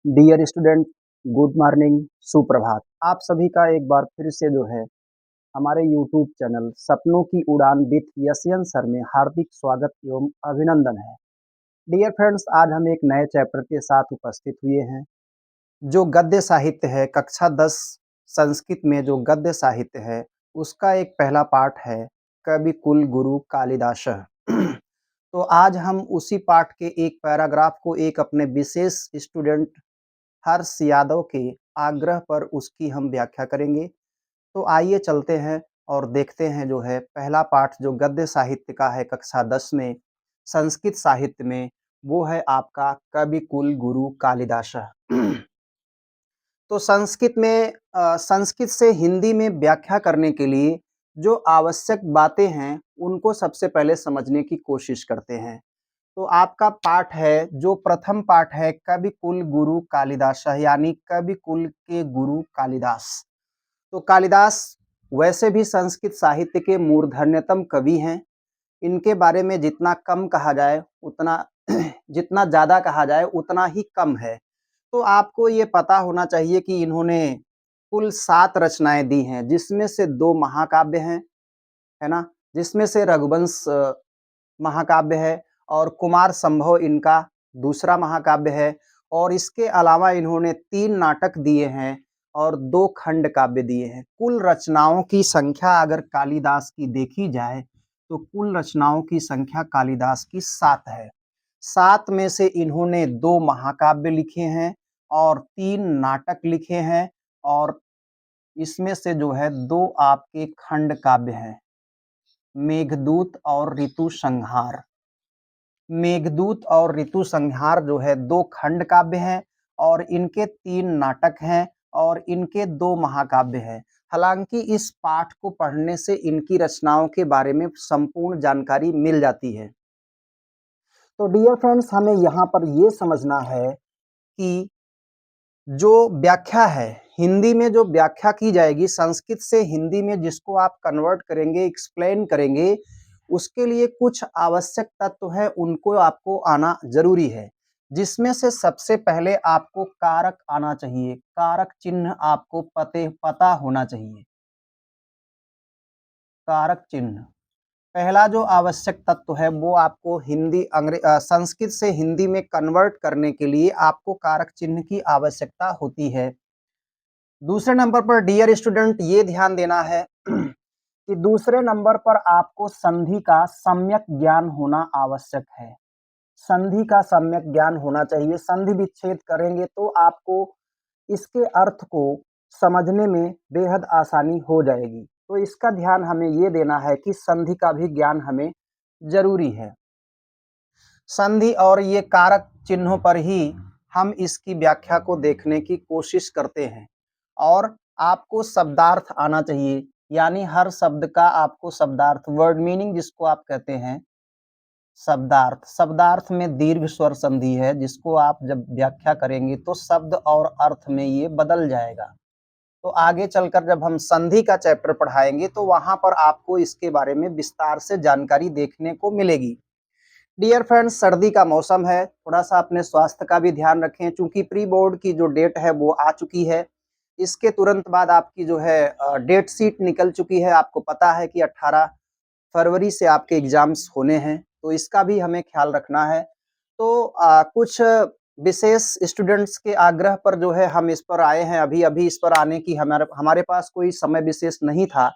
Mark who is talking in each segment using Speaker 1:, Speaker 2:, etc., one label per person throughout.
Speaker 1: Dear student, good morning, सुप्रभात। आप सभी का एक बार फिर से जो है हमारे यूट्यूब चैनल सपनों की उड़ान विथ यशयन सर में हार्दिक स्वागत एवं अभिनंदन है। डियर फ्रेंड्स, आज हम एक नए चैप्टर के साथ उपस्थित हुए हैं जो गद्य साहित्य है। कक्षा 10 संस्कृत में जो गद्य साहित्य है उसका एक पहला पाठ है कवि कुल गुरु कालिदास। तो आज हम उसी पाठ के एक पैराग्राफ को एक अपने विशेष स्टूडेंट हर्ष यादव के आग्रह पर उसकी हम व्याख्या करेंगे। तो आइए चलते हैं और देखते हैं जो है पहला पाठ जो गद्य साहित्य का है कक्षा 10 में संस्कृत साहित्य में, वो है आपका कवि कुल गुरु कालिदास। तो संस्कृत में संस्कृत से हिंदी में व्याख्या करने के लिए जो आवश्यक बातें हैं उनको सबसे पहले समझने की कोशिश करते हैं। तो आपका पाठ है जो प्रथम पाठ है कवि कुल गुरु कालिदास, यानी कवि कुल के गुरु कालिदास। तो कालिदास वैसे भी संस्कृत साहित्य के मूर्धन्यतम कवि हैं। इनके बारे में जितना कम कहा जाए उतना जितना ज़्यादा कहा जाए उतना ही कम है। तो आपको ये पता होना चाहिए कि इन्होंने कुल 7 रचनाएँ दी हैं, जिसमें से 2 महाकाव्य हैं, है ना? जिसमें से रघुवंश महाकाव्य है और कुमार संभव इनका दूसरा महाकाव्य है। और इसके अलावा इन्होंने 3 नाटक दिए हैं और 2 खंड काव्य दिए हैं। कुल रचनाओं की संख्या अगर कालिदास की देखी जाए तो कुल रचनाओं की संख्या कालिदास की 7 है। 7 में से इन्होंने 2 महाकाव्य लिखे हैं और 3 नाटक लिखे हैं और इसमें से जो है 2 आपके खंड काव्य हैं, मेघदूत और ऋतु संहार। मेघदूत और ऋतु संहार जो है 2 खंड काव्य हैं और इनके 3 नाटक हैं और इनके 2 महाकाव्य हैं। हालांकि इस पाठ को पढ़ने से इनकी रचनाओं के बारे में संपूर्ण जानकारी मिल जाती है। तो डियर फ्रेंड्स, हमें यहाँ पर ये समझना है कि जो व्याख्या है हिंदी में, जो व्याख्या की जाएगी संस्कृत से हिंदी में, जिसको आप कन्वर्ट करेंगे, एक्सप्लेन करेंगे, उसके लिए कुछ आवश्यक तत्व है, उनको आपको आना जरूरी है। जिसमें से सबसे पहले आपको कारक आना चाहिए, कारक चिन्ह आपको पता होना चाहिए। कारक चिन्ह पहला जो आवश्यक तत्व है वो आपको संस्कृत से हिंदी में कन्वर्ट करने के लिए आपको कारक चिन्ह की आवश्यकता होती है। दूसरे नंबर पर डियर स्टूडेंट ये ध्यान देना है कि दूसरे नंबर पर आपको संधि का सम्यक ज्ञान होना आवश्यक है। संधि का सम्यक ज्ञान होना चाहिए। संधि विच्छेद करेंगे तो आपको इसके अर्थ को समझने में बेहद आसानी हो जाएगी। तो इसका ध्यान हमें ये देना है कि संधि का भी ज्ञान हमें जरूरी है। संधि और ये कारक चिन्हों पर ही हम इसकी व्याख्या को देखने की कोशिश करते हैं। और आपको शब्दार्थ आना चाहिए, यानी हर शब्द का आपको शब्दार्थ, वर्ड मीनिंग जिसको आप कहते हैं, शब्दार्थ। शब्दार्थ में दीर्घ स्वर संधि है, जिसको आप जब व्याख्या करेंगे तो शब्द और अर्थ में ये बदल जाएगा। तो आगे चलकर जब हम संधि का चैप्टर पढ़ाएंगे तो वहां पर आपको इसके बारे में विस्तार से जानकारी देखने को मिलेगी। डियर फ्रेंड्स, सर्दी का मौसम है, थोड़ा सा अपने स्वास्थ्य का भी ध्यान रखें। चूंकि प्री बोर्ड की जो डेट है वो आ चुकी है, इसके तुरंत बाद आपकी जो है डेट शीट निकल चुकी है। आपको पता है कि 18 फरवरी से आपके एग्जाम्स होने हैं, तो इसका भी हमें ख्याल रखना है। तो कुछ विशेष स्टूडेंट्स के आग्रह पर जो है हम इस पर आए हैं। अभी अभी इस पर आने की हमारे पास कोई समय विशेष नहीं था,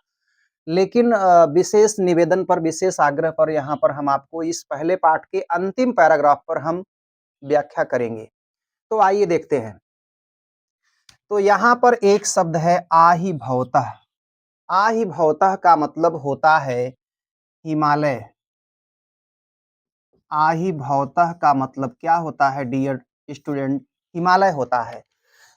Speaker 1: लेकिन विशेष निवेदन पर, विशेष आग्रह पर यहाँ पर हम आपको इस पहले पाठ के अंतिम पैराग्राफ पर हम व्याख्या करेंगे। तो आइए देखते हैं। तो यहाँ पर एक शब्द है आहि भवतः। आहि भवतः का मतलब होता है हिमालय। आहि भवतः का मतलब क्या होता है डियर स्टूडेंट? हिमालय होता है।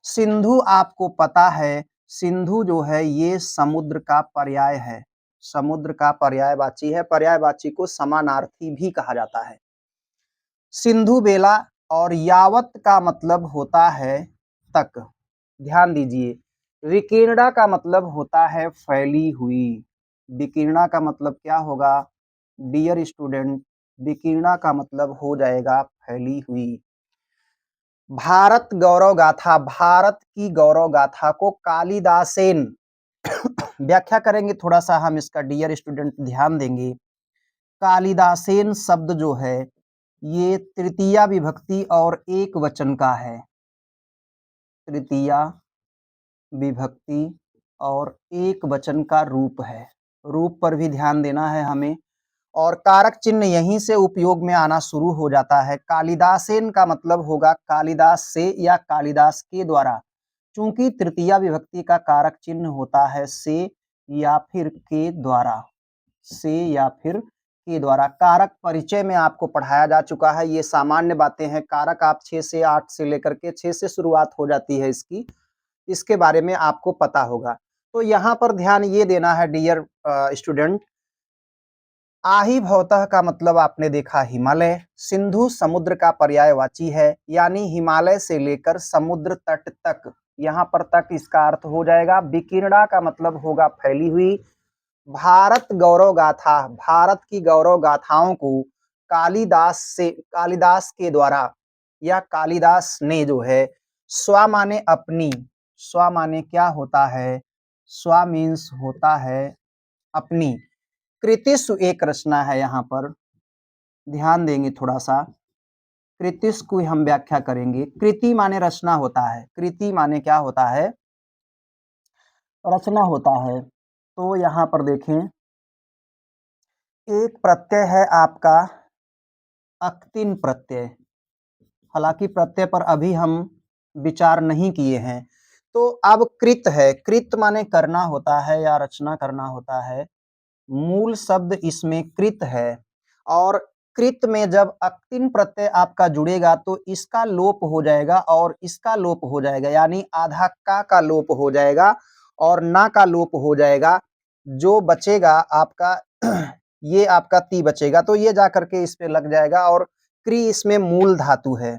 Speaker 1: सिंधु आपको पता है, सिंधु जो है ये समुद्र का पर्याय है। समुद्र का पर्यायवाची है। पर्यायवाची को समानार्थी भी कहा जाता है। सिंधु बेला और यावत का मतलब होता है तक। ध्यान दीजिए, विकीर्णा का मतलब होता है फैली हुई। विकीर्णा का मतलब क्या होगा डियर स्टूडेंट? विकीर्णा का मतलब हो जाएगा फैली हुई। भारत गौरव गाथा, भारत की गौरव गाथा को कालिदासेन व्याख्या करेंगे, थोड़ा-सा हम इसका डियर स्टूडेंट ध्यान देंगे। कालिदासेन शब्द जो है, ये तृतीया विभक्ति और एकवचन का है। तृतीया विभक्ति और एकवचन का रूप है। रूप पर भी ध्यान देना है हमें और कारक चिन्ह यहीं से उपयोग में आना शुरू हो जाता है। कालिदासेन का मतलब होगा कालिदास से या कालिदास के द्वारा। चूंकि तृतीया विभक्ति का कारक चिन्ह होता है से या फिर के द्वारा, से या फिर के द्वारा। कारक परिचय में आपको पढ़ाया जा चुका है, ये सामान्य बातें हैं। कारक आप 6 से 8 से लेकर के 6 से शुरुआत हो जाती है इसकी, इसके बारे में आपको पता होगा। तो यहाँ पर ध्यान ये देना है डियर स्टूडेंट, आही भवतः का मतलब आपने देखा हिमालय, सिंधु समुद्र का पर्यायवाची है, यानी हिमालय से लेकर समुद्र तट तक, यहाँ पर तक इसका अर्थ हो जाएगा। विकीर्णा का मतलब होगा फैली हुई। भारत गौरव गाथा, भारत की गौरव गाथाओं को कालिदास के द्वारा या कालिदास ने जो है, स्व माने अपनी, स्व माने क्या होता है, स्व मीन्स होता है अपनी। कृतिस्व एक रचना है, यहाँ पर ध्यान देंगे थोड़ा सा। कृतिस्व को हम व्याख्या करेंगे। कृति माने रचना होता है, कृति माने क्या होता है, रचना होता है। तो यहाँ पर देखें, एक प्रत्यय है आपका अक्तिन प्रत्यय, हालांकि प्रत्यय पर अभी हम विचार नहीं किए हैं। तो अब कृत है, कृत माने करना होता है या रचना करना होता है। मूल शब्द इसमें कृत है और कृत में जब अक्तिन प्रत्यय आपका जुड़ेगा तो इसका लोप हो जाएगा और इसका लोप हो जाएगा, यानी आधा का लोप हो जाएगा और ना का लोप हो जाएगा। जो बचेगा आपका ये आपका ती बचेगा, तो ये जा करके इस पे लग जाएगा। और क्री इसमें मूल धातु है,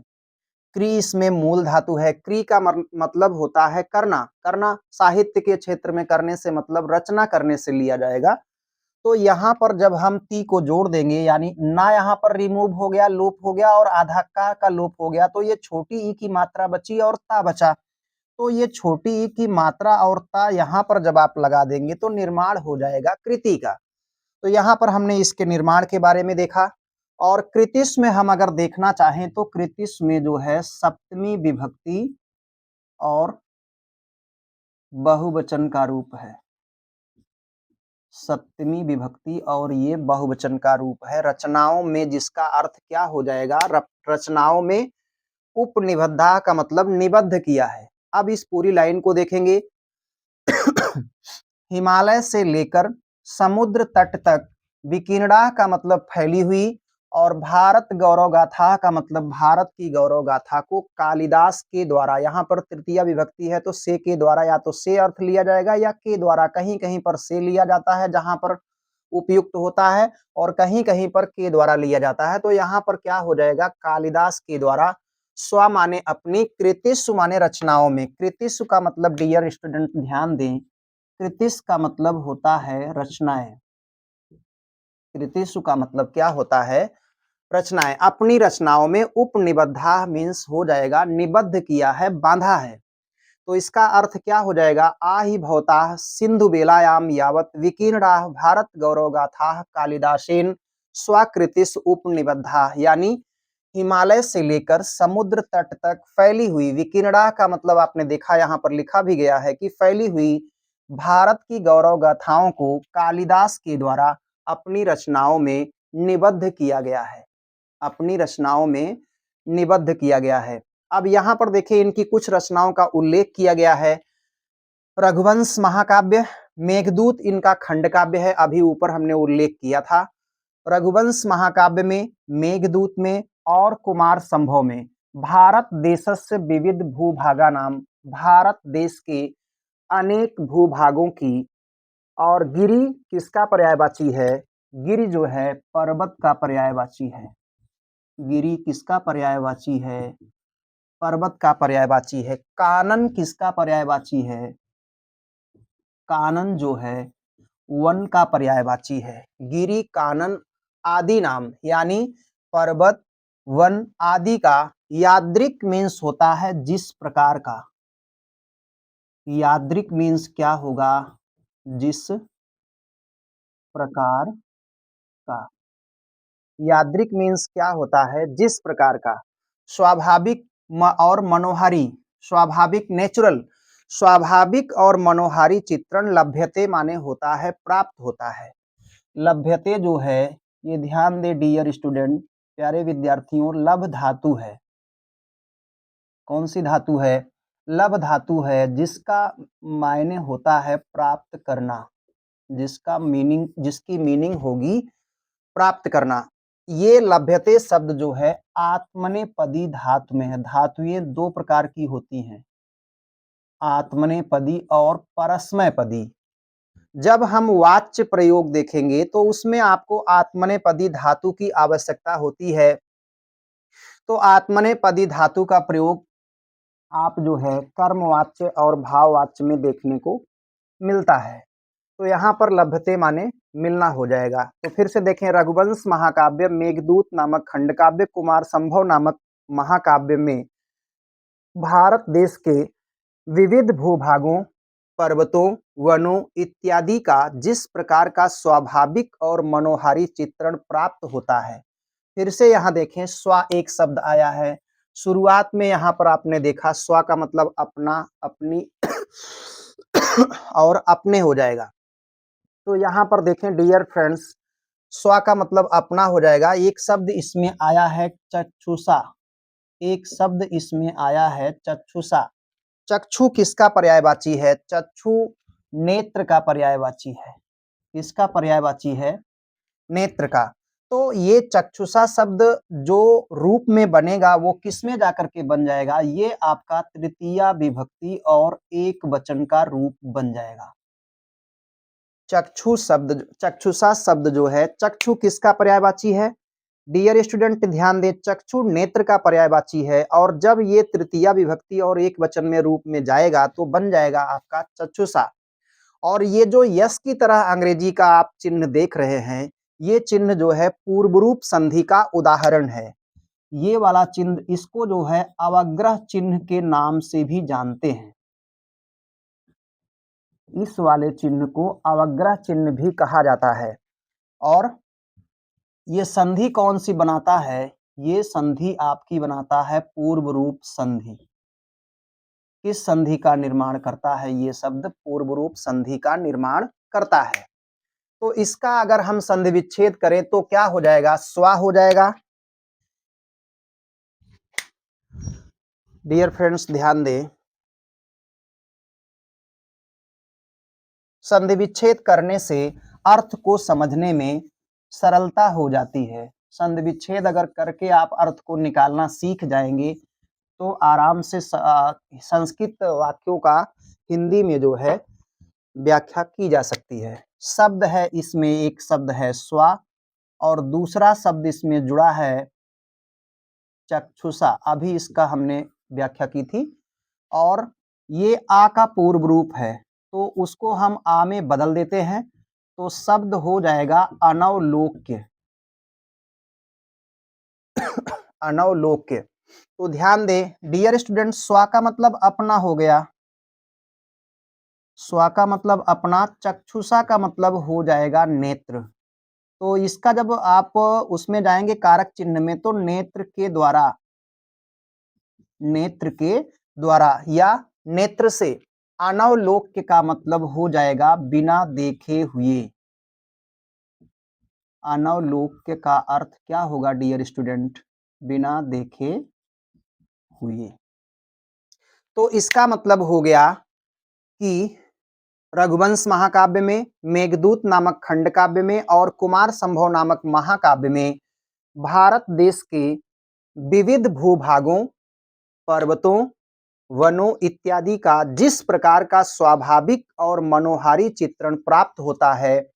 Speaker 1: क्री इसमें मूल धातु है। क्री का मतलब होता है करना, करना साहित्य के क्षेत्र में करने से मतलब रचना करने से लिया जाएगा। तो यहाँ पर जब हम ती को जोड़ देंगे, यानी ना यहाँ पर रिमूव हो गया, लोप हो गया और आधा का लोप हो गया, तो ये छोटी ई की मात्रा बची और ता बचा। तो ये छोटी ई की मात्रा और ता यहाँ पर जब आप लगा देंगे तो निर्माण हो जाएगा कृति का। तो यहाँ पर हमने इसके निर्माण के बारे में देखा। और कृतिस्व में हम अगर देखना चाहें तो कृतिस्व में जो है सप्तमी विभक्ति और बहुवचन का रूप है। सप्तमी विभक्ति और ये बहुवचन का रूप है। रचनाओं में जिसका अर्थ क्या हो जाएगा, रचनाओं में उपनिबद्धा का मतलब निबद्ध किया है। अब इस पूरी लाइन को देखेंगे, हिमालय से लेकर समुद्र तट तक, विकीर्णा का मतलब फैली हुई और भारत गौरव गाथा का मतलब भारत की गौरव गाथा को कालिदास के द्वारा, यहाँ पर तृतीया विभक्ति है तो से के द्वारा, या तो से अर्थ लिया जाएगा या के द्वारा, कहीं कहीं पर से लिया जाता है जहां पर उपयुक्त होता है और कहीं कहीं पर के द्वारा लिया जाता है। तो यहाँ पर क्या हो जाएगा, कालिदास के द्वारा, स्व माने अपनी, कृतिस्व माने रचनाओं में। कृतिस्व का मतलब डियर स्टूडेंट ध्यान दें, कृतिस्व का मतलब होता है रचनाएं। कृतिस्व का मतलब क्या होता है, रचनाएं। अपनी रचनाओं में उपनिबद्धा मीन्स हो जाएगा निबद्ध किया है, बांधा है। तो इसका अर्थ क्या हो जाएगा, आहि भवताः सिंधु बेलायाम यावत विकीर्णा भारत गौरव गाथा कालिदासेन स्वाकृतिस्व उपनिबद्धा, यानी हिमालय से लेकर समुद्र तट तक फैली हुई, विकीर्णा का मतलब आपने देखा यहाँ पर लिखा भी गया है कि फैली हुई भारत की गौरव गाथाओं को कालिदास के द्वारा अपनी रचनाओं में निबद्ध किया गया है, अपनी रचनाओं में निबद्ध किया गया है। अब यहाँ पर देखिए इनकी कुछ रचनाओं का उल्लेख किया गया है। रघुवंश महाकाव्य, मेघदूत इनका खंड काव्य है, अभी ऊपर हमने उल्लेख किया था। रघुवंश महाकाव्य में, मेघदूत में और कुमार संभव में भारत देशस्य विविध भूभागा नाम, भारत देश के अनेक भूभागों की, और गिरि किसका पर्यायवाची है, गिरि जो है पर्वत का पर्यायवाची है। गिरि किसका पर्यायवाची है, पर्वत का पर्यायवाची है। कानन किसका पर्यायवाची है, कानन जो है वन का पर्यायवाची है। गिरि कानन आदि नाम, यानी पर्वत वन आदि का यादृक मीन्स होता है जिस प्रकार का। यादृक मीन्स क्या होगा? जिस प्रकार का। यादृक मीन्स क्या होता है? जिस प्रकार का। स्वाभाविक और मनोहारी। स्वाभाविक नेचुरल। स्वाभाविक और मनोहारी चित्रण लभ्यते माने होता है प्राप्त होता है। लभ्यते जो है ये ध्यान दे डियर स्टूडेंट, प्यारे विद्यार्थियों, लभ धातु है। कौन सी धातु है? लभ धातु है, जिसका मायने होता है प्राप्त करना, जिसकी मीनिंग होगी प्राप्त करना। ये लभ्यते शब्द जो है आत्मनेपदी धातु में है। धातुएं दो प्रकार की होती हैं, आत्मनेपदी और परस्मैपदी। जब हम वाच्य प्रयोग देखेंगे तो उसमें आपको आत्मनेपदी धातु की आवश्यकता होती है। तो आत्मनेपदी धातु का प्रयोग आप जो है कर्मवाच्य और भाववाच्य में देखने को मिलता है। तो यहाँ पर लभ्यते माने मिलना हो जाएगा। तो फिर से देखें, रघुवंश महाकाव्य, मेघदूत नामक खंडकाव्य, कुमार संभव नामक महाकाव्य में भारत देश के विविध भूभागों, पर्वतों, वनों इत्यादि का जिस प्रकार का स्वाभाविक और मनोहारी चित्रण प्राप्त होता है। फिर से यहाँ देखें, स्व एक शब्द आया है। शुरुआत में यहाँ पर आपने देखा स्व का मतलब अपना, अपनी और अपने हो जाएगा। तो यहाँ पर देखें डियर फ्रेंड्स, स्व का मतलब अपना हो जाएगा। एक शब्द इसमें आया है चक्षुषा। एक शब्द इसमें आया है चक्षुषा। चक्षु किसका पर्यायवाची है? चक्षु नेत्र का पर्यायवाची है। किसका पर्यायवाची है? नेत्र का। तो ये चक्षुषा शब्द जो रूप में बनेगा वो किस में जाकर के बन जाएगा? ये आपका तृतीया विभक्ति और एक वचन का रूप बन जाएगा। चक्षुषा शब्द जो है, चक्षु किसका पर्यायवाची है? डियर स्टूडेंट ध्यान दें, चक्षु नेत्र का पर्यायवाची है और जब ये तृतीया विभक्ति और एक वचन में रूप में जाएगा तो बन जाएगा आपका चक्षुषा। और ये जो यस की तरह अंग्रेजी का आप चिन्ह देख रहे हैं, ये चिन्ह जो है पूर्व रूप संधि का उदाहरण है। ये वाला चिन्ह, इसको जो है अवग्रह चिन्ह के नाम से भी जानते हैं। इस वाले चिन्ह को अवग्रह चिन्ह भी कहा जाता है। और ये संधि कौन सी बनाता है? ये संधि आपकी बनाता है पूर्व रूप संधि। किस संधि का निर्माण करता है? ये शब्द पूर्व रूप संधि का निर्माण करता है। तो इसका अगर हम संधि विच्छेद करें तो क्या हो जाएगा? स्व हो जाएगा। डियर फ्रेंड्स ध्यान दें, संधि विच्छेद करने से अर्थ को समझने में सरलता हो जाती है। संधि विच्छेद अगर करके आप अर्थ को निकालना सीख जाएंगे तो आराम से संस्कृत वाक्यों का हिंदी में जो है व्याख्या की जा सकती है। शब्द है इसमें, एक शब्द है स्व और दूसरा शब्द इसमें जुड़ा है चक्षुषा। अभी इसका हमने व्याख्या की थी। और ये आ का पूर्व रूप है तो उसको हम आ में बदल देते हैं तो शब्द हो जाएगा अनवलोक्य। अनवलोक्य। तो ध्यान दें डियर स्टूडेंट, स्व का मतलब अपना हो गया। स्व का मतलब अपना, चक्षुषा का मतलब हो जाएगा नेत्र। तो इसका जब आप उसमें जाएंगे कारक चिन्ह में तो नेत्र के द्वारा या नेत्र से, अनवलोक्य का मतलब हो जाएगा बिना देखे हुए। अनवलोक्य का अर्थ क्या होगा डियर स्टूडेंट? बिना देखे हुए। तो इसका मतलब हो गया कि रघुवंश महाकाव्य में, मेघदूत नामक खंडकाव्य में और कुमार संभव नामक महाकाव्य में भारत देश के विविध भूभागों, पर्वतों, वनों इत्यादि का जिस प्रकार का स्वाभाविक और मनोहारी चित्रण प्राप्त होता है,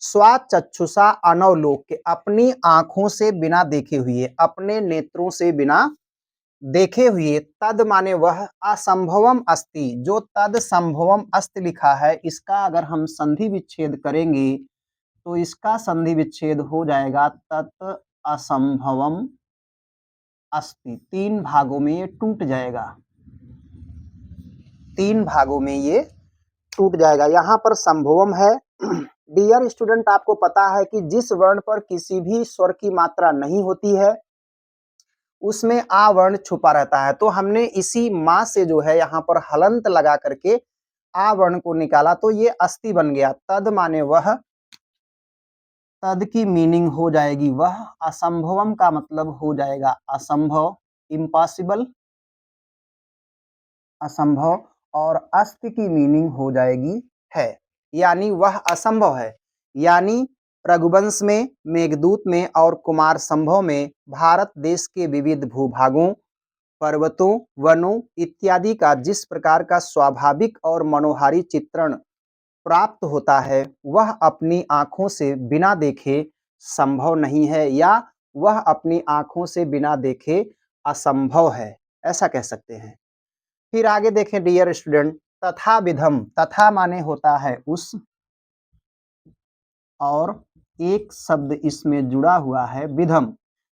Speaker 1: स्वचक्षुषा अनवलोक्य, अपनी आंखों से बिना देखे हुए, अपने नेत्रों से बिना देखे हुए, तद माने वह, असंभवम अस्ति, जो तद संभवम अस्ति लिखा है, इसका अगर हम संधि विच्छेद करेंगे तो इसका संधि विच्छेद हो जाएगा तत् असंभवम अस्ति, 3 भागों में ये टूट जाएगा, 3 भागों में ये टूट जाएगा। यहाँ पर संभवम है। डियर स्टूडेंट, आपको पता है कि जिस वर्ण पर किसी भी स्वर की मात्रा नहीं होती है उसमें आ वर्ण छुपा रहता है। तो हमने इसी माँ से जो है यहाँ पर हलंत लगा करके आ वर्ण को निकाला, तो ये अस्ति बन गया। तद माने वह, तद की मीनिंग हो जाएगी वह, असंभवम का मतलब हो जाएगा असंभव, इम्पॉसिबल, असंभव, और अस्ति की मीनिंग हो जाएगी है, यानी वह असंभव है। यानी रघुवंश में, मेघदूत में और कुमार संभव में भारत देश के विविध भूभागों, पर्वतों, वनों इत्यादि का जिस प्रकार का स्वाभाविक और मनोहारी चित्रण प्राप्त होता है वह अपनी आंखों से बिना देखे संभव नहीं है, या वह अपनी आंखों से बिना देखे असंभव है, ऐसा कह सकते हैं। फिर आगे देखें डियर स्टूडेंट, तथा विधम, तथा माने होता है उस, और एक शब्द इसमें जुड़ा हुआ है विधम।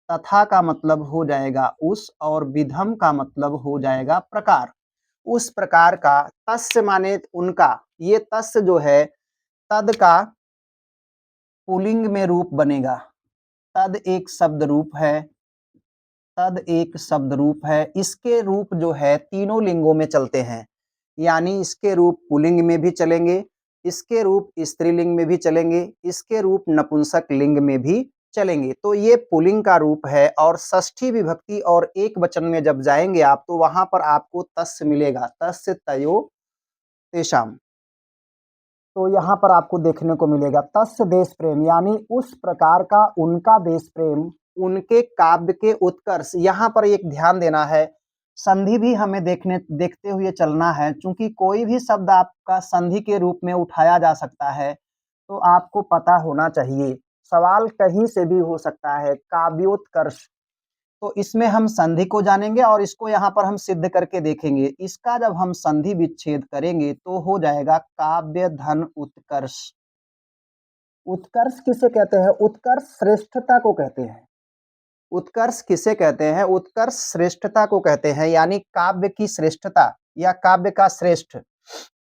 Speaker 1: तथा का मतलब हो जाएगा उस, और विधम का मतलब हो जाएगा प्रकार, उस प्रकार का। तस्य माने उनका, ये तस्य जो है तद का पुल्लिंग में रूप बनेगा। तद एक शब्द रूप है, तद एक शब्द रूप है, इसके रूप जो है तीनों लिंगों में चलते हैं, यानी इसके रूप पुल्लिंग में भी चलेंगे, इसके रूप स्त्रीलिंग में भी चलेंगे, इसके रूप नपुंसक लिंग में भी चलेंगे। तो ये पुल्लिंग का रूप है, और षष्ठी विभक्ति और एक वचन में जब जाएंगे आप तो वहां पर आपको तस्य मिलेगा, तस्य तयो तेषाम। तो यहाँ पर आपको देखने को मिलेगा तस्य देश प्रेम, यानी उस प्रकार का उनका देश प्रेम, उनके काव्य के उत्कर्ष। यहाँ पर एक ध्यान देना है, संधि भी हमें देखते हुए चलना है, क्योंकि कोई भी शब्द आपका संधि के रूप में उठाया जा सकता है, तो आपको पता होना चाहिए। सवाल कहीं से भी हो सकता है, काव्योत्कर्ष, तो इसमें हम संधि को जानेंगे और इसको यहाँ पर हम सिद्ध करके देखेंगे। इसका जब हम संधि विच्छेद करेंगे तो हो जाएगा काव्य धन उत्कर्ष। उत्कर्ष किसे कहते हैं? उत्कर्ष श्रेष्ठता को कहते हैं। उत्कर्ष किसे कहते हैं? उत्कर्ष श्रेष्ठता को कहते हैं, यानी काव्य की श्रेष्ठता या काव्य का श्रेष्ठ।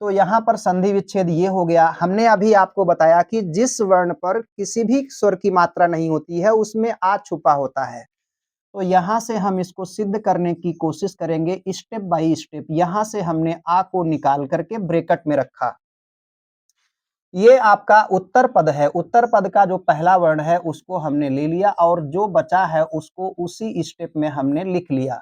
Speaker 1: तो यहाँ पर संधि विच्छेद ये हो गया। हमने अभी आपको बताया कि जिस वर्ण पर किसी भी स्वर की मात्रा नहीं होती है उसमें आ छुपा होता है। तो यहाँ से हम इसको सिद्ध करने की कोशिश करेंगे स्टेप बाय स्टेप। यहाँ से हमने आ को निकाल करके ब्रैकेट में रखा। ये आपका उत्तर पद है। उत्तर पद का जो पहला वर्ण है उसको हमने ले लिया और जो बचा है उसको उसी स्टेप में हमने लिख लिया।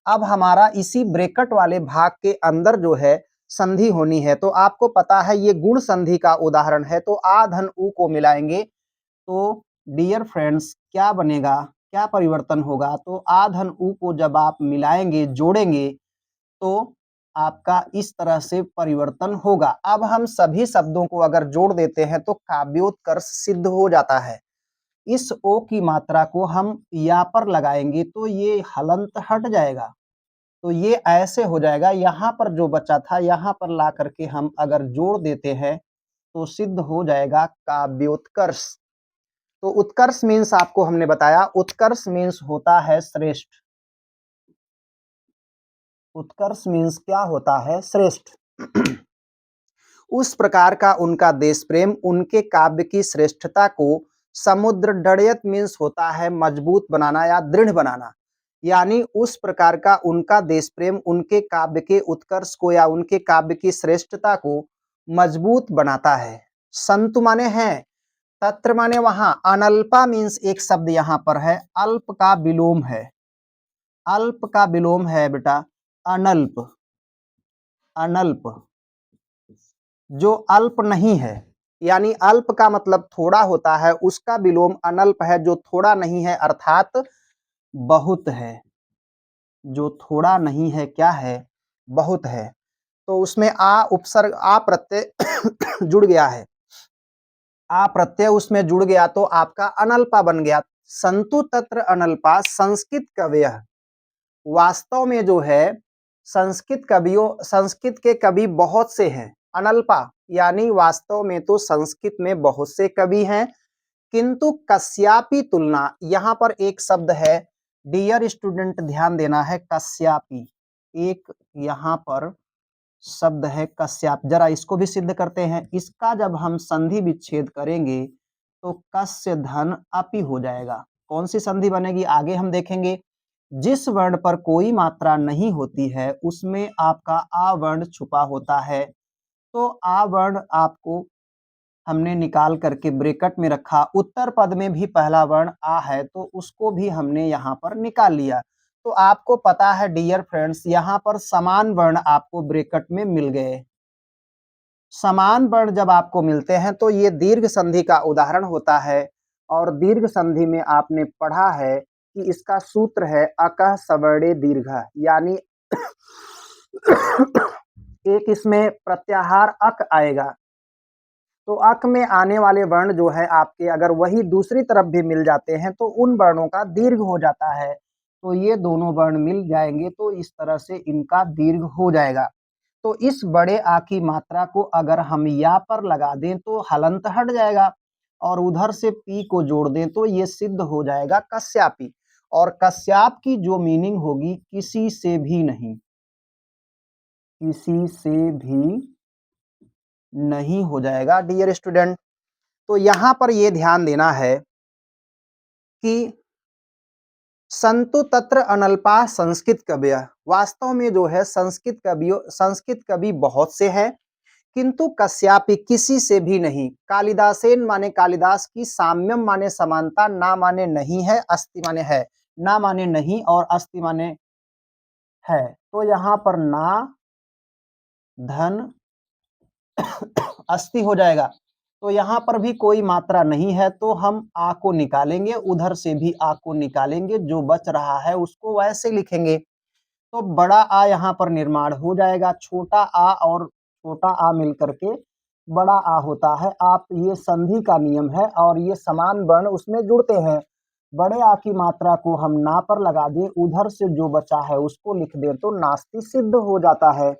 Speaker 1: अब हमारा इसी ब्रैकेट वाले भाग के अंदर जो है संधि होनी है। तो आपको पता है ये गुण संधि का उदाहरण है। तो आ धन उ को मिलाएंगे तो डियर फ्रेंड्स क्या बनेगा, क्या परिवर्तन होगा? तो आ धन उ को जब आप मिलाएंगे, जोड़ेंगे, तो आपका इस तरह से परिवर्तन होगा। अब हम सभी शब्दों को अगर जोड़ देते हैं तो काव्योत्कर्ष सिद्ध हो जाता है। इस ओ की मात्रा को हम या पर लगाएंगे तो ये हलंत हट जाएगा। तो ये ऐसे हो जाएगा, यहाँ पर जो बचा था यहाँ पर ला करके हम अगर जोड़ देते हैं तो सिद्ध हो जाएगा काव्योत्कर्ष। तो उत्कर्ष मीन्स आपको हमने बताया, उत्कर्ष मीन्स होता है श्रेष्ठ। उत्कर्ष मीन्स क्या होता है? श्रेष्ठ। उस प्रकार का उनका देश प्रेम, उनके काव्य की श्रेष्ठता को समुद्र डड़यत मीन्स होता है मजबूत बनाना या दृढ़ बनाना। यानी उस प्रकार का उनका देश प्रेम उनके काव्य के उत्कर्ष को या उनके काव्य की श्रेष्ठता को मजबूत बनाता है। संतु माने हैं, तत्र माने वहां, अनल्पा मीन्स एक शब्द यहाँ पर है, अल्प का विलोम है। अल्प का विलोम है बेटा अनल्प। अनल्प जो अल्प नहीं है, यानी अल्प का मतलब थोड़ा होता है, उसका विलोम अनल्प है जो थोड़ा नहीं है, अर्थात बहुत है। जो थोड़ा नहीं है क्या है? बहुत है। तो उसमें आ उपसर्ग, आ प्रत्यय जुड़ गया है। आ प्रत्यय उसमें जुड़ गया तो आपका अनल्पा बन गया। संतु तत्र अनल्पा, संस्कृत कवयः। वास्तव में जो है संस्कृत के कवि बहुत से हैं। अनल्पा यानी वास्तव में तो संस्कृत में बहुत से कवि हैं, किंतु कस्यापि तुलना, यहाँ पर एक शब्द है डियर स्टूडेंट ध्यान देना है, कश्यापी। एक यहाँ पर शब्द है कश्याप, जरा इसको भी सिद्ध करते हैं। इसका जब हम संधि विच्छेद करेंगे तो कस्य धन अपी हो जाएगा। कौन सी संधि बनेगी आगे हम देखेंगे। जिस वर्ण पर कोई मात्रा नहीं होती है उसमें आपका आ वर्ण छुपा होता है। तो आ वर्ण आपको हमने निकाल करके ब्रैकेट में रखा। उत्तर पद में भी पहला वर्ण आ है तो उसको भी हमने यहाँ पर निकाल लिया। तो आपको पता है डियर फ्रेंड्स, यहाँ पर समान वर्ण आपको ब्रैकेट में मिल गए। समान वर्ण जब आपको मिलते हैं तो ये दीर्घ संधि का उदाहरण होता है। और दीर्घ संधि में आपने पढ़ा है कि इसका सूत्र है अकः सवर्णे दीर्घ, यानी एक इसमें प्रत्याहार अक आएगा। तो अक में आने वाले वर्ण जो है आपके, अगर वही दूसरी तरफ भी मिल जाते हैं तो उन वर्णों का दीर्घ हो जाता है। तो ये दोनों वर्ण मिल जाएंगे तो इस तरह से इनका दीर्घ हो जाएगा। तो इस बड़े आ की मात्रा को अगर हम या पर लगा दें तो हलंत हट जाएगा, और उधर से पी को जोड़ दें तो ये सिद्ध हो जाएगा कश्यापी। और कश्याप की जो मीनिंग होगी किसी से भी नहीं, किसी से भी नहीं हो जाएगा डियर स्टूडेंट। तो यहाँ पर ये ध्यान देना है कि संतु तत्र अनल्पा संस्कृत कवय। वास्तव में जो है संस्कृत कवि बहुत से हैं, किंतु कश्यापी किसी से भी नहीं। कालिदासेन माने कालिदास की, साम्यम माने समानता, ना माने नहीं है, अस्ति माने है। ना माने नहीं और अस्ति माने है। तो यहाँ पर ना धन अस्ति हो जाएगा। तो यहाँ पर भी कोई मात्रा नहीं है तो हम आ को निकालेंगे, उधर से भी आ को निकालेंगे, जो बच रहा है उसको वैसे लिखेंगे। तो बड़ा आ यहाँ पर निर्माण हो जाएगा। छोटा आ और छोटा आ मिलकर के बड़ा आ होता है। आप ये संधि का नियम है और ये समान वर्ण उसमें जुड़ते हैं। बड़े आ की मात्रा को हम ना पर लगा दें, उधर से जो बचा है उसको लिख दें तो नास्ति सिद्ध हो जाता है।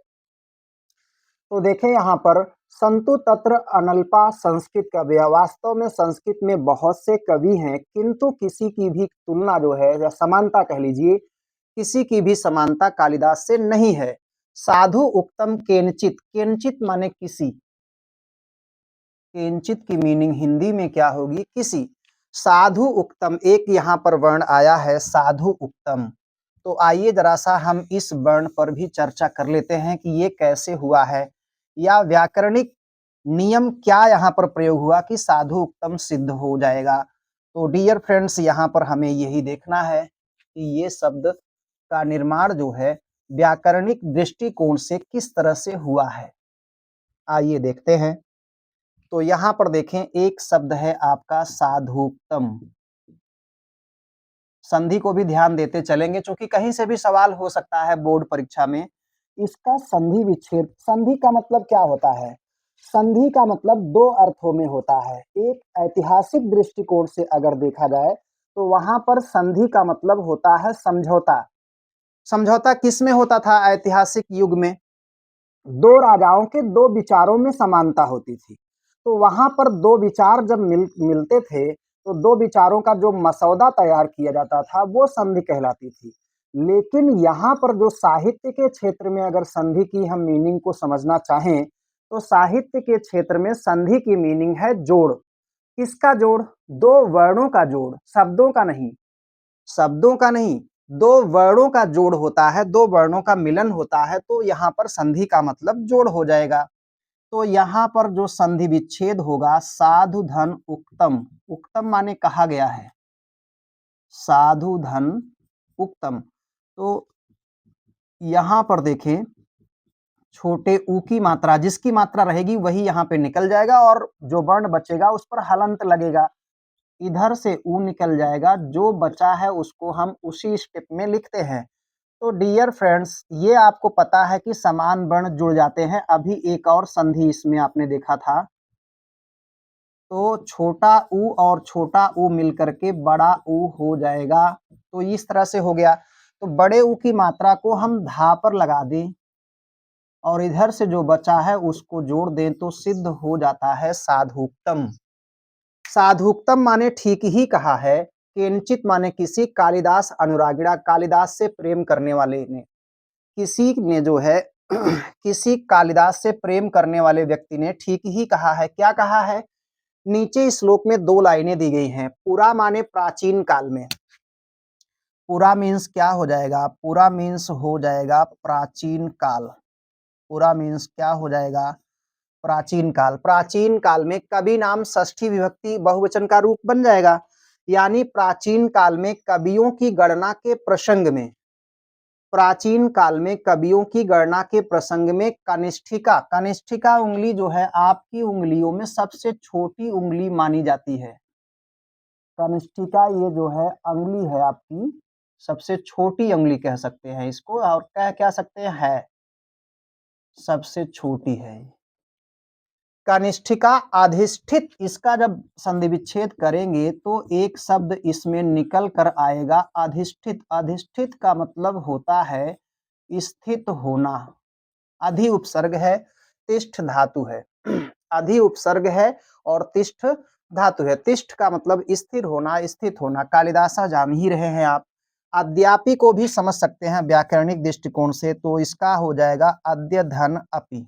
Speaker 1: तो देखें यहाँ पर संतु तत्र अनल्पा संस्कृत कवि। वास्तव में संस्कृत में बहुत से कवि हैं, किंतु किसी की भी तुलना जो है या समानता कह लीजिए, किसी की भी समानता कालिदास से नहीं है। साधु उक्तम केनचित, केनचित माने किसी, केनचित की मीनिंग हिंदी में क्या होगी, किसी। साधु उक्तम, एक यहाँ पर वर्ण आया है साधु उक्तम। तो आइए जरा सा हम इस वर्ण पर भी चर्चा कर लेते हैं कि ये कैसे हुआ है, या व्याकरणिक नियम क्या यहाँ पर प्रयोग हुआ कि साधु उक्तम सिद्ध हो जाएगा। तो डियर फ्रेंड्स, यहाँ पर हमें यही देखना है कि ये शब्द का निर्माण जो है व्याकरणिक दृष्टिकोण से किस तरह से हुआ है। आइए देखते हैं। तो यहाँ पर देखें, एक शब्द है आपका साधुक्तम। संधि को भी ध्यान देते चलेंगे क्योंकि कहीं से भी सवाल हो सकता है बोर्ड परीक्षा में। इसका संधि विच्छेद, संधि का मतलब क्या होता है? संधि का मतलब दो अर्थों में होता है। एक ऐतिहासिक दृष्टिकोण से अगर देखा जाए तो वहां पर संधि का मतलब होता है समझौता। समझौता किस में होता था ऐतिहासिक युग में? दो राजाओं के दो विचारों में समानता होती थी। तो वहां पर दो विचार जब मिलते थे तो दो विचारों का जो मसौदा तैयार किया जाता था वो संधि कहलाती थी। लेकिन यहाँ पर जो साहित्य के क्षेत्र में अगर संधि की हम मीनिंग को समझना चाहें तो साहित्य के क्षेत्र में संधि की मीनिंग है जोड़। किसका जोड़? दो वर्णों का जोड़, शब्दों का नहीं, शब्दों का नहीं, दो वर्णों का जोड़ होता है, दो वर्णों का मिलन होता है। तो यहाँ पर संधि का मतलब जोड़ हो जाएगा। तो यहाँ पर जो संधि विच्छेद होगा, साधु धन उक्तम, उक्तम माने कहा गया है, साधु धन उक्तम। तो यहाँ पर देखें, छोटे ऊ की मात्रा, जिसकी मात्रा रहेगी वही यहाँ पे निकल जाएगा और जो वर्ण बचेगा उस पर हलंत लगेगा। इधर से ऊ निकल जाएगा, जो बचा है उसको हम उसी स्टेप में लिखते हैं। तो डियर फ्रेंड्स, ये आपको पता है कि समान वर्ण जुड़ जाते हैं। अभी एक और संधि इसमें आपने देखा था, तो छोटा ऊ और छोटा ऊ मिलकर के बड़ा ऊ हो जाएगा। तो इस तरह से हो गया। तो बड़े ऊ की मात्रा को हम धा पर लगा दें और इधर से जो बचा है उसको जोड़ दें तो सिद्ध हो जाता है साधुक्तम। साधुक्तम माने ठीक ही कहा है, केनचित माने किसी, कालिदास अनुरागिणा, कालिदास से प्रेम करने वाले ने, किसी ने जो है किसी कालिदास से प्रेम करने वाले व्यक्ति ने ठीक ही कहा है। क्या कहा है? नीचे श्लोक में 2 लाइनें दी गई हैं। पुरा माने प्राचीन काल में, पुरा मीन्स क्या हो जाएगा? पुरा मीन्स हो जाएगा प्राचीन काल। पुरा मीन्स क्या हो जाएगा? प्राचीन काल। प्राचीन काल में कवि नाम षष्ठी विभक्ति बहुवचन का रूप बन जाएगा। यानी प्राचीन काल में कवियों की गणना के प्रसंग में, प्राचीन काल में कवियों की गणना के प्रसंग में कनिष्ठिका, कनिष्ठिका उंगली जो है आपकी उंगलियों में सबसे छोटी उंगली मानी जाती है। कनिष्ठिका ये जो है उंगली है आपकी, सबसे छोटी उंगली कह सकते हैं इसको, और कह क्या सकते हैं? है, सबसे छोटी है। कनिष्ठिका अधिष्ठित, इसका जब संधि विच्छेद करेंगे तो एक शब्द इसमें निकल कर आएगा अधिष्ठित। अधिष्ठित का मतलब होता है स्थित होना। अधि उपसर्ग है, तिष्ठ धातु है। अधि उपसर्ग है और तिष्ठ धातु है। तिष्ठ का मतलब स्थिर होना, स्थित होना। कालिदासा जान ही रहे हैं आप। अद्यापि को भी समझ सकते हैं व्याकरणिक दृष्टिकोण से, तो इसका हो जाएगा अद्य धन अपि।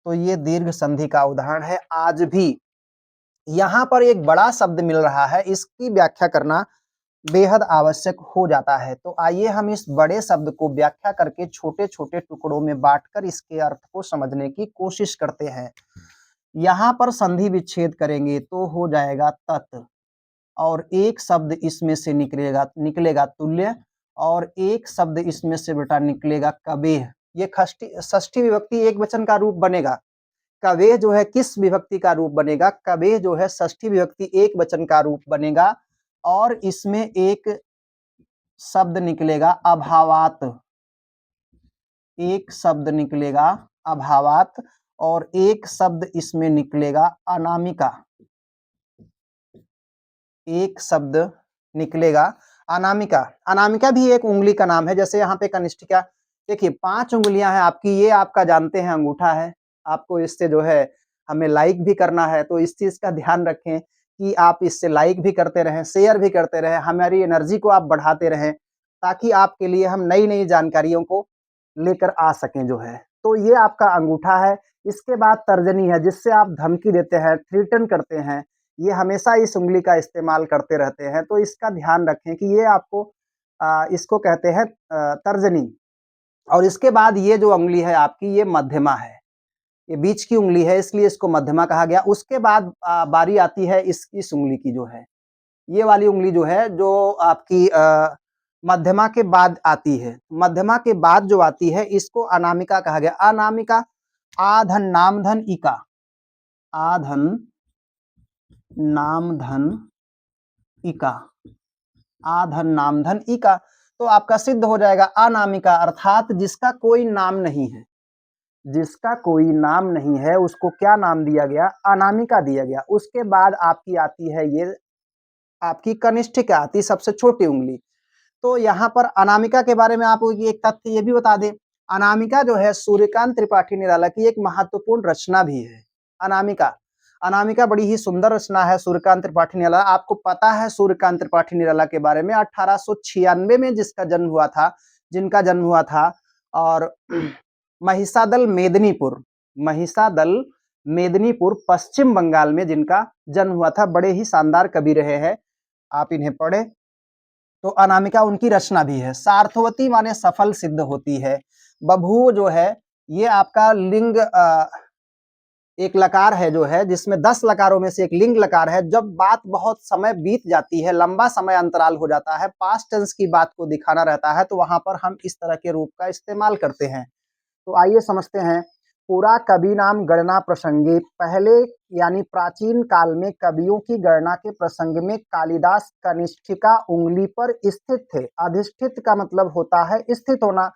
Speaker 1: तो ये दीर्घ संधि का उदाहरण है। आज भी यहाँ पर एक बड़ा शब्द मिल रहा है, इसकी व्याख्या करना बेहद आवश्यक हो जाता है। तो आइए हम इस बड़े शब्द को व्याख्या करके छोटे-छोटे टुकड़ों में बांटकर इसके अर्थ को समझने की कोशिश करते हैं। यहाँ पर संधि विच्छेद करेंगे तो हो जाएगा तत्, और एक शब्द इसमें से निकलेगा तुल्य, और एक शब्द इसमें से बेटा निकलेगा कबेह। ये षष्ठी विभक्ति एक वचन का रूप बनेगा। कबेह जो है किस विभक्ति का रूप बनेगा? कबेह जो है षष्ठी विभक्ति एक वचन का रूप बनेगा, और इसमें एक शब्द निकलेगा अभावात, एक शब्द निकलेगा अभावात, और एक शब्द इसमें निकलेगा अनामिका, एक शब्द निकलेगा अनामिका। अनामिका भी एक उंगली का नाम है। जैसे यहाँ पे कनिष्ठिका, देखिए 5 उंगलियां हैं आपकी, ये आपका जानते हैं अंगूठा है। आपको इससे जो है हमें लाइक भी करना है, तो इस चीज का ध्यान रखें कि आप इससे लाइक भी करते रहें, शेयर भी करते रहें, हमारी एनर्जी को आप बढ़ाते रहें, ताकि आपके लिए हम नई नई जानकारियों को लेकर आ सकें जो है। तो ये आपका अंगूठा है। इसके बाद तर्जनी है, जिससे आप धमकी देते हैं, थ्रेटन करते हैं। ये हमेशा इस उंगली का इस्तेमाल करते रहते हैं, तो इसका ध्यान रखें कि ये आपको इसको कहते हैं तर्जनी। और इसके बाद ये जो उंगली है आपकी, ये मध्यमा है, ये बीच की उंगली है, इसलिए इसको मध्यमा कहा गया। उसके बाद बारी आती है इस उंगली की जो है, ये वाली उंगली जो है, जो आपकी मध्यमा के बाद आती है। मध्यमा के बाद जो आती है इसको अनामिका कहा गया। अनामिका आधन नाम धन इका, आधन नाम धन इका, आधन नाम धन इका। तो आपका सिद्ध हो जाएगा अनामिका, अर्थात जिसका कोई नाम नहीं है, जिसका कोई नाम नहीं है उसको क्या नाम दिया गया? अनामिका दिया गया। उसके बाद आपकी आती है ये आपकी कनिष्ठिका, आती सबसे छोटी उंगली। तो यहाँ पर अनामिका के बारे में आपको एक तथ्य ये भी बता दें, अनामिका जो है सूर्यकांत त्रिपाठी निराला की एक महत्वपूर्ण रचना भी है। अनामिका, अनामिका बड़ी ही सुंदर रचना है सूर्यकांत त्रिपाठी निराला। आपको पता है सूर्यकांत त्रिपाठी निराला के बारे में? 1896 में जिनका जन्म हुआ था, और महिषादल मेदिनीपुर, महिषादल मेदिनीपुर पश्चिम बंगाल में जिनका जन्म हुआ था। बड़े ही शानदार कवि रहे हैं, आप इन्हें पढ़े। तो अनामिका उनकी रचना भी है। सार्थवती माने सफल सिद्ध होती है। बभूव जो है ये आपका लिंग एक लकार है जो है, जिसमें 10 लकारों में से एक लिंग लकार है। जब बात बहुत समय बीत जाती है, लंबा समय अंतराल हो जाता है, पास्ट टेंस की बात को दिखाना रहता है, तो वहां पर हम इस तरह के रूप का इस्तेमाल करते हैं। तो आइए समझते हैं। पूरा कवि नाम गणना प्रसंगे, पहले यानी प्राचीन काल में कवियों की गणना के प्रसंग में कालिदास कनिष्ठिका उंगली पर स्थित थे। अधिष्ठित का मतलब होता है स्थित होना।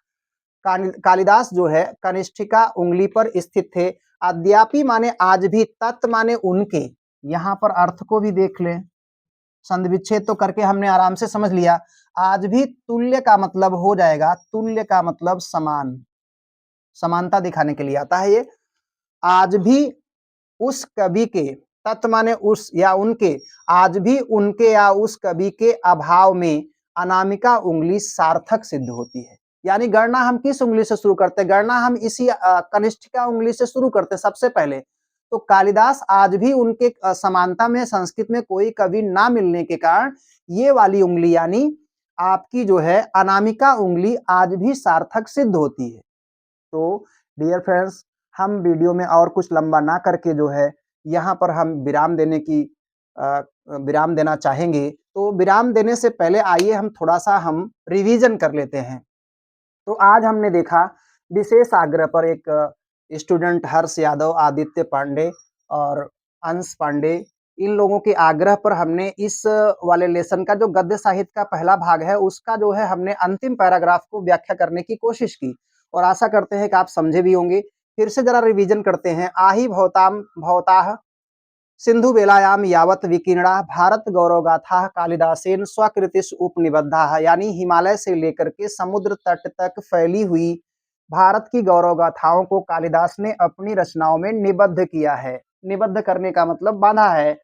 Speaker 1: कालिदास जो है कनिष्ठिका उंगली पर स्थित थे। अद्यापि माने आज भी, तत् माने उनके। यहाँ पर अर्थ को भी देख लें, संधि विच्छेद तो करके हमने आराम से समझ लिया। आज भी तुल्य का मतलब हो जाएगा, तुल्य का मतलब समान, समानता दिखाने के लिए आता है ये। आज भी उस कवि के तत् माने उस या उनके, आज भी उनके या उस कवि के अभाव में अनामिका उँगली सार्थक सिद्ध होती है। यानी गणना हम किस उँगली से शुरू करते हैं? गणना हम इसी कनिष्ठिका उँगली से शुरू करते हैं सबसे पहले। तो कालिदास आज भी उनके समानता में संस्कृत में कोई कवि ना मिलने के कारण ये वाली उँगली यानी आपकी जो है अनामिका उँगली आज भी सार्थक सिद्ध होती है। तो डियर फ्रेंड्स, हम वीडियो में और कुछ लंबा ना करके जो है यहाँ पर हम विराम देना चाहेंगे। तो विराम देने से पहले आइए हम थोड़ा-सा हम रिवीजन कर लेते हैं। तो आज हमने देखा विशेष आग्रह पर एक स्टूडेंट हर्ष यादव, आदित्य पांडे और अंश पांडे, इन लोगों के आग्रह पर हमने इस वाले लेसन का जो गद्य साहित्य का पहला भाग है, उसका जो है हमने अंतिम पैराग्राफ को व्याख्या करने की कोशिश की और आशा करते हैं कि आप समझे भी होंगे। फिर से जरा रिवीजन करते हैं। आहि भवताम भवताः सिंधु बेलायाम यावत विकीर्णा भारत गौरव गाथा कालिदासेन स्वकृतिषु उपनिबद्धा, यानी हिमालय से लेकर के समुद्र तट तक फैली हुई भारत की गौरव गाथाओं को कालिदास ने अपनी रचनाओं में निबद्ध किया है। निबद्ध करने का मतलब बांधा है।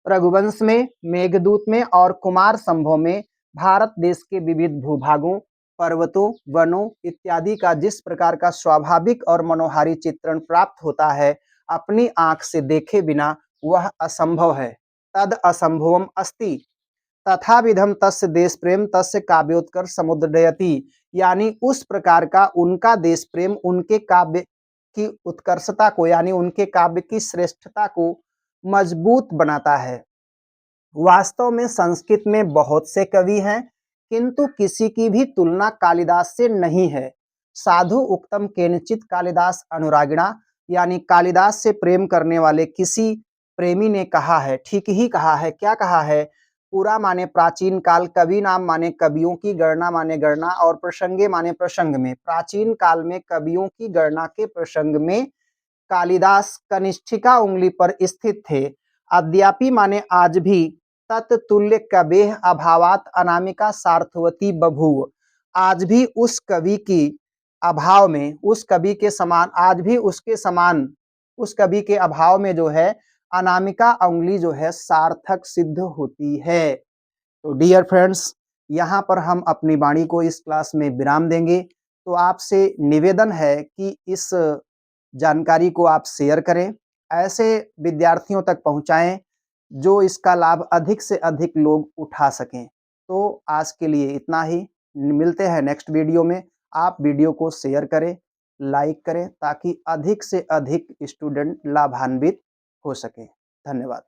Speaker 1: रघुवंश में, मेघदूत में और कुमार संभव में भारत देश के विविध भूभागों, पर्वतों, वनों इत्यादि का जिस प्रकार का स्वाभाविक और मनोहारी चित्रण प्राप्त होता है, अपनी आंख से देखे बिना वह असंभव है। तद असंभवम अस्ति तथाविधम तस्य देश प्रेम तस्य काव्योत्कर्ष समुद्रयति, यानी उस प्रकार का उनका देश प्रेम उनके काव्य की उत्कर्षता को यानी उनके काव्य की श्रेष्ठता को मजबूत बनाता है। वास्तव में संस्कृत में बहुत से कवि हैं, किंतु किसी की भी तुलना कालिदास से नहीं है। साधु उक्तम केनचित कालिदास अनुरागिणा, यानी कालिदास से प्रेम करने वाले किसी प्रेमी ने कहा है, ठीक ही कहा है। क्या कहा है? पूरा माने प्राचीन काल, कवि नाम माने कवियों की, गणना माने गणना और प्रसंगे माने प्रसंग में। प्राचीन काल में कवियों की गणना के प्रसंग में कालिदास कनिष्ठिका उँगली पर स्थित थे। अद्यापि माने आज भी तत्तुल्य कवेह अभावात अनामिका सार्थवती बभूव, आज भी उस कवि की अभाव में, उस कवि के समान, आज भी उसके समान उस कवि के अभाव में जो है अनामिका उँगली जो है सार्थक सिद्ध होती है। तो डियर फ्रेंड्स, यहाँ पर हम अपनी वाणी को इस क्लास में विराम देंगे। तो आपसे निवेदन है कि इस जानकारी को आप शेयर करें, ऐसे विद्यार्थियों तक पहुँचाएँ जो इसका लाभ अधिक से अधिक लोग उठा सकें। तो आज के लिए इतना ही, मिलते हैं नेक्स्ट वीडियो में। आप वीडियो को शेयर करें, लाइक करें ताकि अधिक से अधिक स्टूडेंट लाभान्वित हो सकें। धन्यवाद।